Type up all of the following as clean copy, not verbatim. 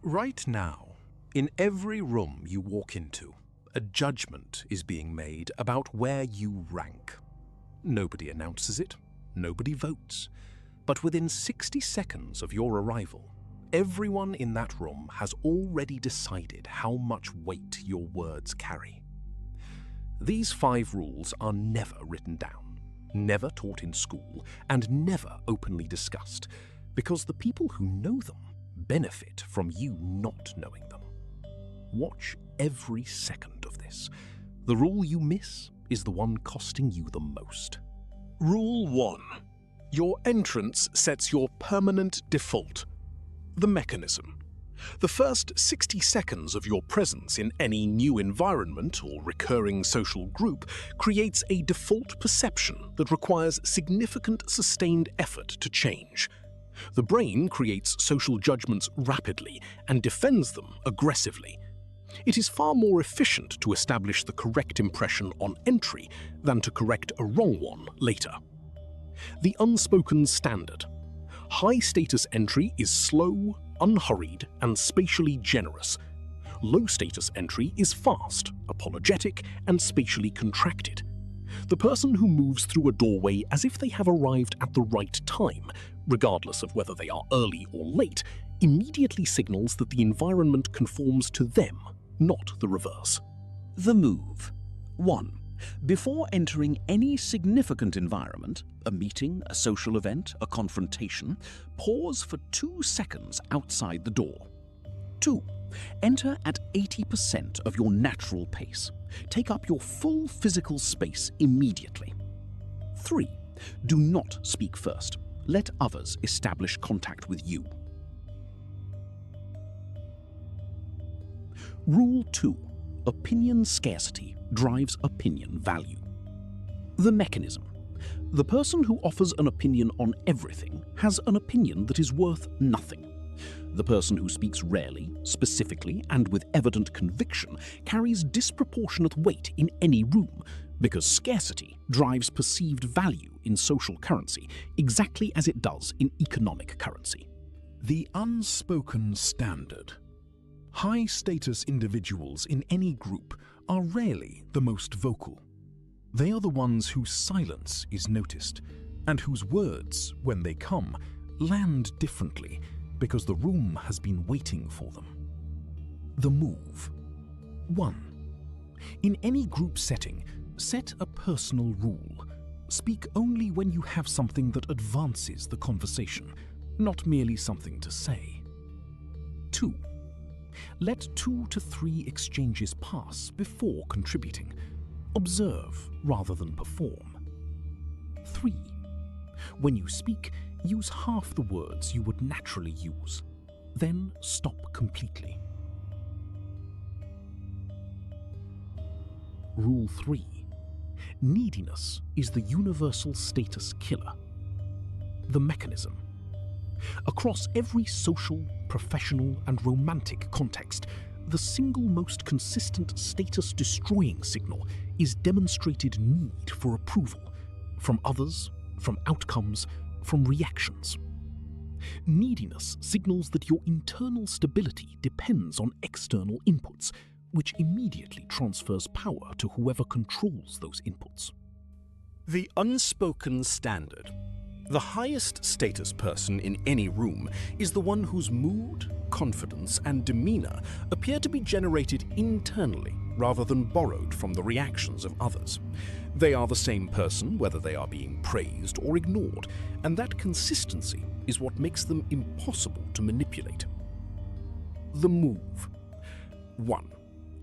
Right now, in every room you walk into, a judgment is being made about where you rank. Nobody announces it, nobody votes, but within 60 seconds of your arrival, everyone in that room has already decided how much weight your words carry. These 5 rules are never written down, never taught in school, and never openly discussed, because the people who know them benefit from you not knowing them. Watch every second of this. The rule you miss is the one costing you the most. Rule 1. Your entrance sets your permanent default. The mechanism. The first 60 seconds of your presence in any new environment or recurring social group creates a default perception that requires significant sustained effort to change. The brain creates social judgments rapidly and defends them aggressively. It is far more efficient to establish the correct impression on entry than to correct a wrong one later. The unspoken standard. High-status entry is slow, unhurried, and spatially generous. Low-status entry is fast, apologetic, and spatially contracted. The person who moves through a doorway as if they have arrived at the right time, regardless of whether they are early or late, immediately signals that the environment conforms to them, not the reverse. The move. 1. Before entering any significant environment, a meeting, a social event, a confrontation, pause for 2 seconds outside the door. 2. Enter at 80% of your natural pace. Take up your full physical space immediately. 3. Do not speak first. Let others establish contact with you. Rule 2. Opinion scarcity drives opinion value. The mechanism. The person who offers an opinion on everything has an opinion that is worth nothing. The person who speaks rarely, specifically, and with evident conviction carries disproportionate weight in any room, because scarcity drives perceived value in social currency exactly as it does in economic currency. The unspoken standard. High-status individuals in any group are rarely the most vocal. They are the ones whose silence is noticed, and whose words, when they come, land differently because the room has been waiting for them. The move. 1. In any group setting, set a personal rule. Speak only when you have something that advances the conversation, not merely something to say. 2. Let 2 to 3 exchanges pass before contributing. Observe rather than perform. 3. When you speak, use half the words you would naturally use. Then stop completely. Rule 3. Neediness is the universal status killer. The mechanism. Across every social, professional, and romantic context, the single most consistent status-destroying signal is demonstrated need for approval from others, from outcomes, from reactions. Neediness signals that your internal stability depends on external inputs, which immediately transfers power to whoever controls those inputs. The unspoken standard. The highest status person in any room is the one whose mood, confidence, and demeanor appear to be generated internally rather than borrowed from the reactions of others. They are the same person whether they are being praised or ignored, and that consistency is what makes them impossible to manipulate. The move. 1.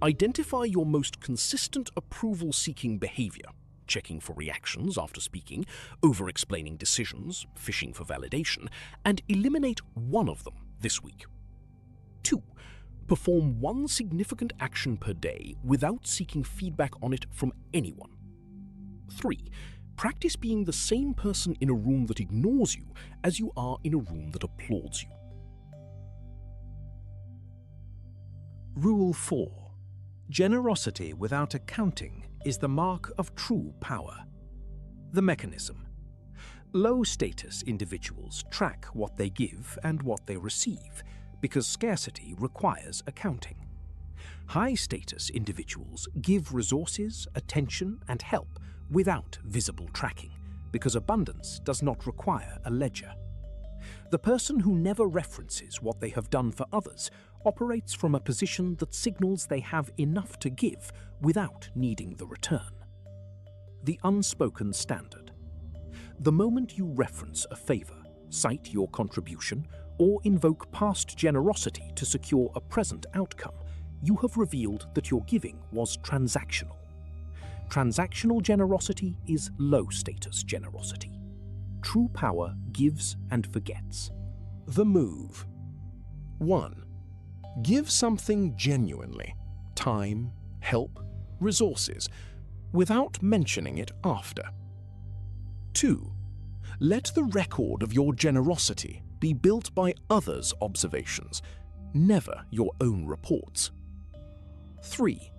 Identify your most consistent approval-seeking behavior. Checking for reactions after speaking, over-explaining decisions, fishing for validation, and eliminate one of them this week. 2. Perform 1 significant action per day without seeking feedback on it from anyone. 3. Practice being the same person in a room that ignores you as you are in a room that applauds you. Rule 4. Generosity without accounting is the mark of true power. The mechanism. Low-status individuals track what they give and what they receive, because scarcity requires accounting. High-status individuals give resources, attention, and help without visible tracking, because abundance does not require a ledger. The person who never references what they have done for others operates from a position that signals they have enough to give without needing the return. The unspoken standard. The moment you reference a favor, cite your contribution, or invoke past generosity to secure a present outcome, you have revealed that your giving was transactional. Transactional generosity is low-status generosity. True power gives and forgets. The move. 1. Give something genuinely, time, help, resources, without mentioning it after. 2. Let the record of your generosity be built by others' observations, never your own reports. 3.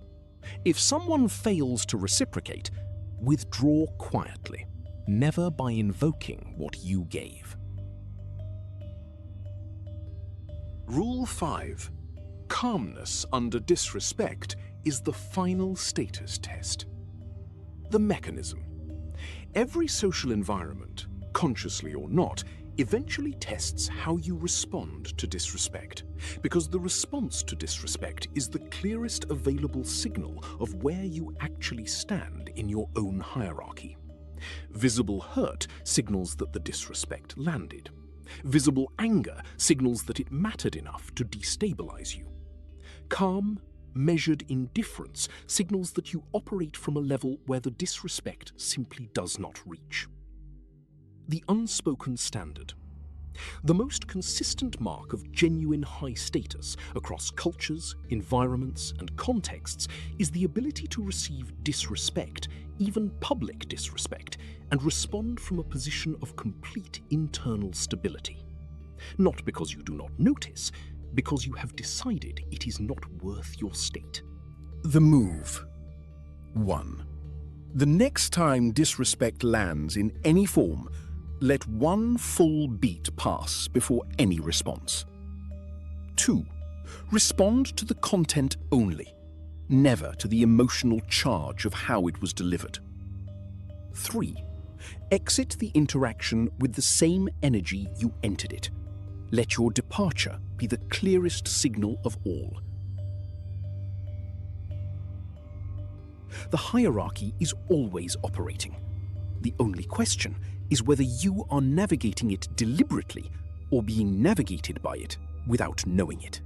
If someone fails to reciprocate, withdraw quietly, never by invoking what you gave. Rule 5. Calmness under disrespect is the final status test. The mechanism. Every social environment, consciously or not, eventually tests how you respond to disrespect, because the response to disrespect is the clearest available signal of where you actually stand in your own hierarchy. Visible hurt signals that the disrespect landed. Visible anger signals that it mattered enough to destabilize you. Calm, measured indifference signals that you operate from a level where the disrespect simply does not reach. The unspoken standard. The most consistent mark of genuine high status across cultures, environments, and contexts is the ability to receive disrespect, even public disrespect, and respond from a position of complete internal stability. Not because you do not notice, because you have decided it is not worth your state. The move. 1. The next time disrespect lands in any form, let one full beat pass before any response. 2. Respond to the content only, never to the emotional charge of how it was delivered. 3. Exit the interaction with the same energy you entered it. Let your departure be the clearest signal of all. The hierarchy is always operating. The only question is whether you are navigating it deliberately or being navigated by it without knowing it.